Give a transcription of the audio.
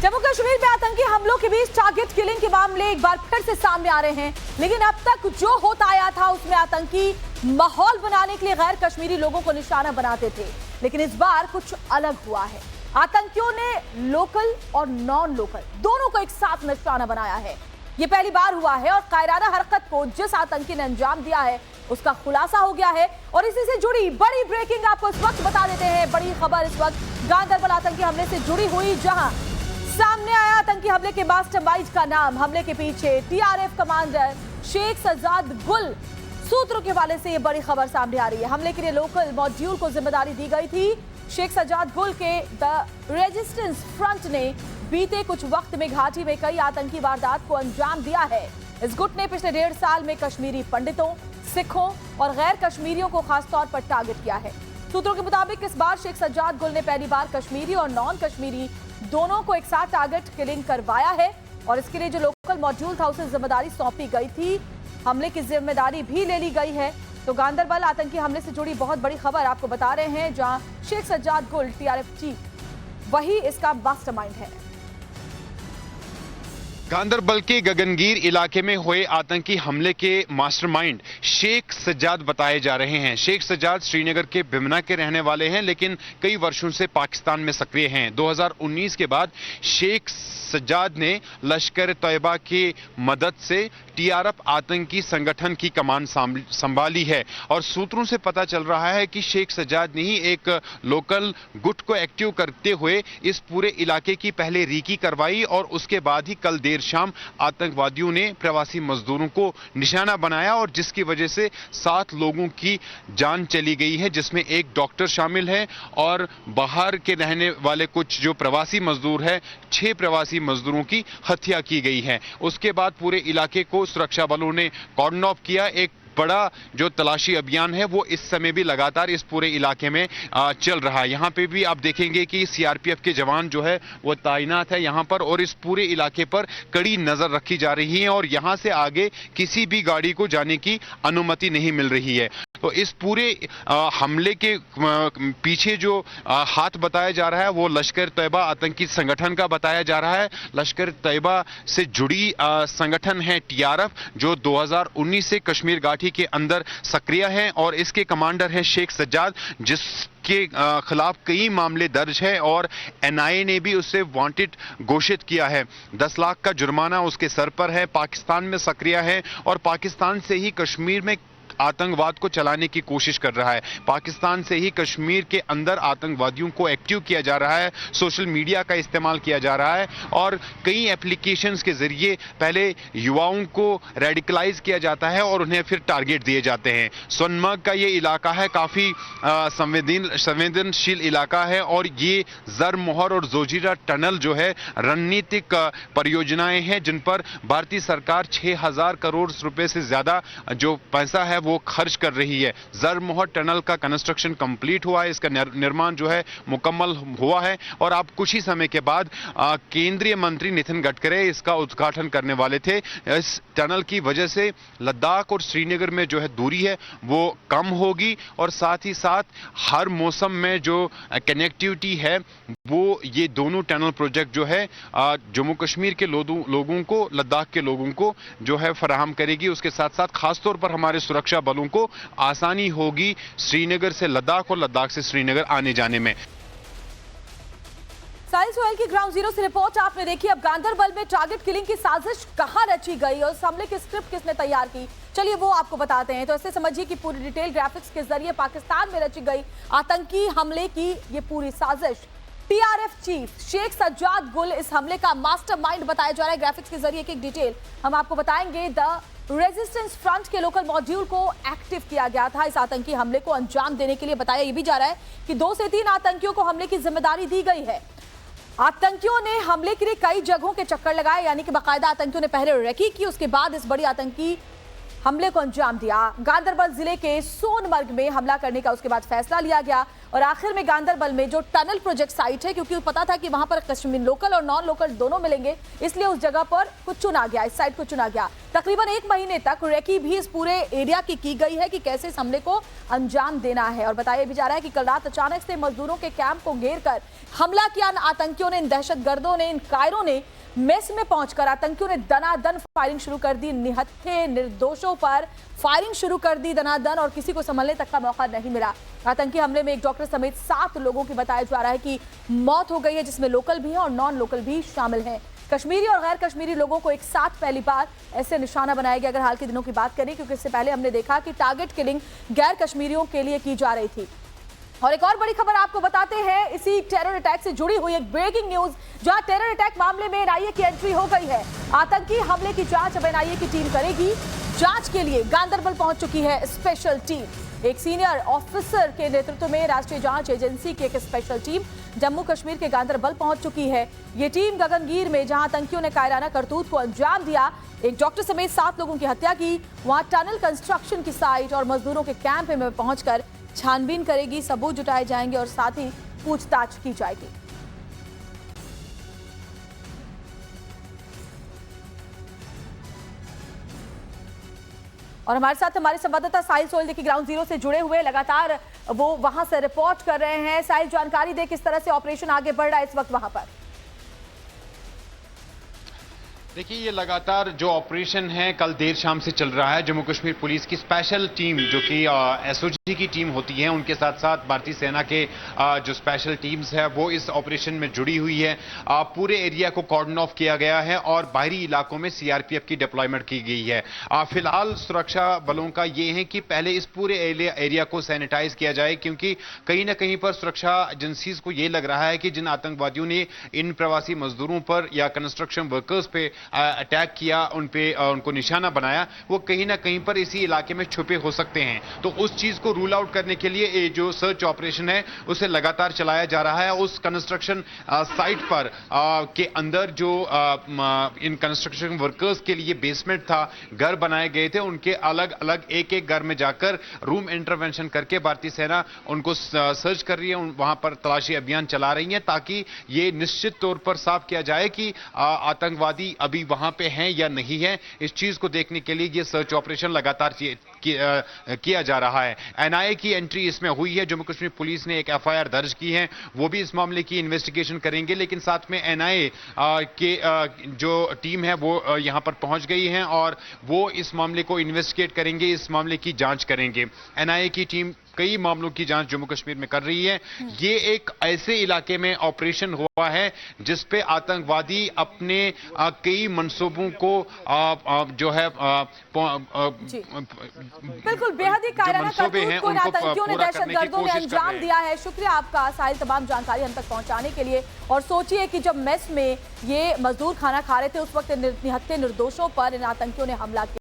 जम्मू कश्मीर में आतंकी हमलों के बीच टारगेट किलिंग के मामले एक बार फिर से सामने आ रहे हैं, लेकिन अब तक जो होता आया था उसमें आतंकी माहौल बनाने के लिए गैर कश्मीरी लोगों को निशाना बनाते थे, लेकिन इस बार कुछ अलग हुआ है। आतंकियों ने लोकल और नॉन लोकल दोनों को एक साथ निशाना बनाया है। ये पहली बार हुआ है और कायराना हरकत को जिस आतंकी ने अंजाम दिया है उसका खुलासा हो गया है। और इसी से जुड़ी बड़ी ब्रेकिंग आपको इस वक्त बता देते हैं। बड़ी खबर इस वक्त गांदरबल आतंकी हमले से जुड़ी हुई, जहां सामने आया आतंकी हमले के मास्टरमाइंड का नाम। हमले के पीछे टीआरएफ कमांडर शेख सज्जाद गुल। सूत्रों के हवाले से ये बड़ी खबर सामने आ रही है। हमले के लिए लोकल मॉड्यूल को जिम्मेदारी दी गई थी। शेख सज्जाद गुल के द रेजिस्टेंस फ्रंट ने बीते कुछ वक्त में घाटी में कई आतंकी वारदात को अंजाम दिया है। इस गुट ने पिछले 1.5 साल में कश्मीरी पंडितों, सिखों और गैर कश्मीरियों को खासतौर पर टारगेट किया है। सूत्रों के मुताबिक इस बार शेख सज्जाद गुल ने पहली बार कश्मीरी और नॉन कश्मीरी दोनों को एक साथ टारगेट किलिंग करवाया है और इसके लिए जो लोकल मॉड्यूल था उसे जिम्मेदारी सौंपी गई थी। हमले की जिम्मेदारी भी ले ली गई है। तो गांदरबल आतंकी हमले से जुड़ी बहुत बड़ी खबर आपको बता रहे हैं, जहां शेख सज्जाद गुल टीआरएफ चीफ वही इसका मास्टरमाइंड है। गांदरबल के गगनगीर इलाके में हुए आतंकी हमले के मास्टरमाइंड शेख सज्जाद बताए जा रहे हैं। शेख सज्जाद श्रीनगर के बिमना के रहने वाले हैं, लेकिन कई वर्षों से पाकिस्तान में सक्रिय हैं। 2019 के बाद शेख सज्जाद ने लश्कर तैयबा की मदद से टीआरएफ आतंकी संगठन की कमान संभाली है और सूत्रों से पता चल रहा है कि शेख सज्जाद ने ही एक लोकल गुट को एक्टिव करते हुए इस पूरे इलाके की पहले रीकी करवाई और उसके बाद ही कल देर शाम आतंकवादियों ने प्रवासी मजदूरों को निशाना बनाया और जिसकी वजह से 7 लोगों की जान चली गई है, जिसमें एक डॉक्टर शामिल है और बाहर के रहने वाले कुछ जो प्रवासी मजदूर है, 6 प्रवासी मजदूरों की हत्या की गई है। उसके बाद पूरे इलाके को सुरक्षा बलों ने कॉर्डन ऑफ किया। एक बड़ा जो तलाशी अभियान है वो इस समय भी लगातार इस पूरे इलाके में चल रहा है। यहाँ पे भी आप देखेंगे कि सीआरपीएफ के जवान जो है वो तैनात है यहाँ पर और इस पूरे इलाके पर कड़ी नजर रखी जा रही है और यहाँ से आगे किसी भी गाड़ी को जाने की अनुमति नहीं मिल रही है। तो इस पूरे हमले के पीछे जो हाथ बताया जा रहा है वो लश्कर तैयबा आतंकी संगठन का बताया जा रहा है। लश्कर तैयबा से जुड़ी संगठन है टीआरएफ, जो 2019 से कश्मीर घाटी के अंदर सक्रिय है और इसके कमांडर हैं शेख सज्जाद, जिसके खिलाफ कई मामले दर्ज है और एनआईए ने भी उसे वांटेड घोषित किया है। 10 लाख का जुर्माना उसके सर पर है। पाकिस्तान में सक्रिय है और पाकिस्तान से ही कश्मीर में आतंकवाद को चलाने की कोशिश कर रहा है। पाकिस्तान से ही कश्मीर के अंदर आतंकवादियों को एक्टिव किया जा रहा है। सोशल मीडिया का इस्तेमाल किया जा रहा है और कई एप्लीकेशंस के जरिए पहले युवाओं को रेडिकलाइज किया जाता है और उन्हें फिर टारगेट दिए जाते हैं। सोनमर्ग का ये इलाका है, काफी संवेदनशील इलाका है और ये जरमोहर और जोजिरा टनल जो है रणनीतिक परियोजनाएं हैं जिन पर भारतीय सरकार 6000 करोड़ रुपए से ज्यादा जो पैसा है वो खर्च कर रही है। जरमोहर टनल का कंस्ट्रक्शन कंप्लीट हुआ है, इसका निर्माण जो है मुकम्मल हुआ है और अब कुछ ही समय के बाद केंद्रीय मंत्री नितिन गडकरी इसका उद्घाटन करने वाले थे। इस टनल की वजह से लद्दाख और श्रीनगर में जो है दूरी है वो कम होगी और साथ ही साथ हर मौसम में जो कनेक्टिविटी है वो ये दोनों टनल प्रोजेक्ट जो है जम्मू कश्मीर के लोगों को, लद्दाख के लोगों को जो है फराहम करेगी। उसके साथ साथ खासतौर पर हमारे सुरक्षा बलों को आसानी होगी श्रीनगर से लद्दाख और लद्दाख से श्रीनगर आने जाने में। साहिल सोहेल की ग्राउंड जीरो से रिपोर्ट आपने देखी। अब गांदरबल में टारगेट किलिंग की साजिश कहां रची गई और इस हमले की स्क्रिप्ट किसने तैयार की, चलिए वो आपको बताते हैं। तो ऐसे समझिए कि पूरी डिटेल ग्राफिक्स के जरिए पाकिस्तान में रची गई आतंकी हमले की ये पूरी साजिश। टीआरएफ चीफ शेख सज्जाद गुल इस हमले का मास्टरमाइंड बताया जा रहा है। ग्राफिक्स के जरिए एक डिटेल हम आपको बताएंगे। द रेजिस्टेंस फ्रंट के लोकल मॉड्यूल को एक्टिव किया गया था इस आतंकी हमले को अंजाम देने के लिए। बताया यह भी जा रहा है कि 2 से 3 आतंकियों को हमले की जिम्मेदारी दी गई है। आतंकियों ने हमले के लिए कई जगहों के चक्कर लगाए, यानी कि बाकायदा आतंकियों ने पहले रेकी की, उसके बाद इस बड़ी आतंकी हमले को अंजाम दिया। गांदरबल जिले के सोनमर्ग में हमला करने का उसके बाद फैसला लिया गया और आखिर में गांदरबल में जो टनल प्रोजेक्ट साइट है, क्योंकि पता था कि वहां पर कश्मीर लोकल और नॉन लोकल दोनों मिलेंगे, इसलिए उस जगह पर कुछ चुना गया, इस साइट को चुना गया। तकरीबन 1 महीने तक रेकी भी इस पूरे एरिया की गई है कि कैसे इस हमले को अंजाम देना है। और बताया भी जा रहा है कि कल रात अचानक से मजदूरों के कैंप को घेर कर हमला किया आतंकियों ने, इन दहशतगर्दों ने, इन कायरों ने। मेस में पहुंचकर आतंकियों ने दनादन फायरिंग शुरू कर दी, निहत्थे निर्दोषों पर फायरिंग शुरू कर दी दनादन, और किसी को संभलने तक का मौका नहीं मिला। आतंकी हमले में एक डॉक्टर समेत 7 लोगों की बताया जा रहा है कि मौत हो गई है, जिसमें लोकल भी हैं और नॉन लोकल भी शामिल हैं। कश्मीरी और गैर कश्मीरी लोगों को एक साथ पहली बार ऐसे निशाना बनाया गया, अगर हाल के दिनों की बात करें, क्योंकि इससे पहले हमने देखा कि टारगेट किलिंग गैर कश्मीरियों के लिए की जा रही थी। और एक और बड़ी खबर आपको बताते हैं, इसी टेरर अटैक से जुड़ी हुई एक ब्रेकिंग न्यूज, जहां टेरर अटैक मामले में एनआईए की एंट्री हो गई है। आतंकी हमले की जांच अब एनआईए की टीम करेगी। जांच के लिए गांदरबल पहुंच चुकी है स्पेशल टीम। एक सीनियर ऑफिसर के नेतृत्व में राष्ट्रीय जांच एजेंसी की एक स्पेशल टीम जम्मू कश्मीर के गांदरबल पहुंच चुकी है। ये टीम गगनगीर में, जहां आतंकियों ने कायराना करतूत को अंजाम दिया, एक डॉक्टर समेत 7 लोगों की हत्या की, वहां टनल कंस्ट्रक्शन की साइट और मजदूरों के कैंप में पहुंचकर छानबीन करेगी, सबूत जुटाए जाएंगे और साथ ही पूछताछ की जाएगी। और हमारे साथ हमारे संवाददाता साहिल सोहेल देखिए ग्राउंड जीरो से जुड़े हुए, लगातार वो वहां से रिपोर्ट कर रहे हैं। साहिल, जानकारी दे किस तरह से ऑपरेशन आगे बढ़ रहा है इस वक्त वहां पर? देखिए, ये लगातार जो ऑपरेशन है कल देर शाम से चल रहा है। जम्मू कश्मीर पुलिस की स्पेशल टीम, जो कि एसओजी की टीम होती है, उनके साथ साथ भारतीय सेना के जो स्पेशल टीम्स है वो इस ऑपरेशन में जुड़ी हुई है। पूरे एरिया को कॉर्डन ऑफ किया गया है और बाहरी इलाकों में सीआरपीएफ की डिप्लॉयमेंट की गई है। फिलहाल सुरक्षा बलों का ये है कि पहले इस पूरे एरिया को सैनिटाइज किया जाए, क्योंकि कहीं ना कहीं पर सुरक्षा एजेंसीज को ये लग रहा है कि जिन आतंकवादियों ने इन प्रवासी मजदूरों पर या कंस्ट्रक्शन वर्कर्स पे अटैक किया, उनको निशाना बनाया, वो कहीं ना कहीं पर इसी इलाके में छुपे हो सकते हैं। तो उस चीज को रूल आउट करने के लिए ये जो सर्च ऑपरेशन है उसे लगातार चलाया जा रहा है। उस कंस्ट्रक्शन साइट पर के अंदर जो इन कंस्ट्रक्शन वर्कर्स के लिए बेसमेंट था, घर बनाए गए थे, उनके अलग अलग एक घर में जाकर रूम इंटरवेंशन करके भारतीय सेना उनको सर्च कर रही है, वहां पर तलाशी अभियान चला रही है, ताकि ये निश्चित तौर पर साफ किया जाए कि आतंकवादी अभी वहां पे हैं या नहीं है। इस चीज को देखने के लिए ये सर्च ऑपरेशन लगातार किया जा रहा है। एनआईए की एंट्री इसमें हुई है। जम्मू कश्मीर पुलिस ने एक एफआईआर दर्ज की है, वो भी इस मामले की इन्वेस्टिगेशन करेंगे, लेकिन साथ में एनआईए के जो टीम है वो यहां पर पहुंच गई है और वो इस मामले को इन्वेस्टिगेट करेंगे, इस मामले की जांच करेंगे। एनआईए की टीम कई मामलों की जांच जम्मू कश्मीर में कर रही है। ये एक ऐसे इलाके में ऑपरेशन हुआ है जिस पे आतंकवादी अपने कई मंसूबों को जो है बिल्कुल बेहद ही कायराना करतूत को आतंकियों ने, दहशतगर्दों ने अंजाम दिया है। शुक्रिया आपका साहिल, तमाम जानकारी हम तक पहुंचाने के लिए। और सोचिए कि जब मेस में ये मजदूर खाना खा रहे थे, उस वक्त निहत्थे निर्दोषों पर इन आतंकियों ने हमला किया।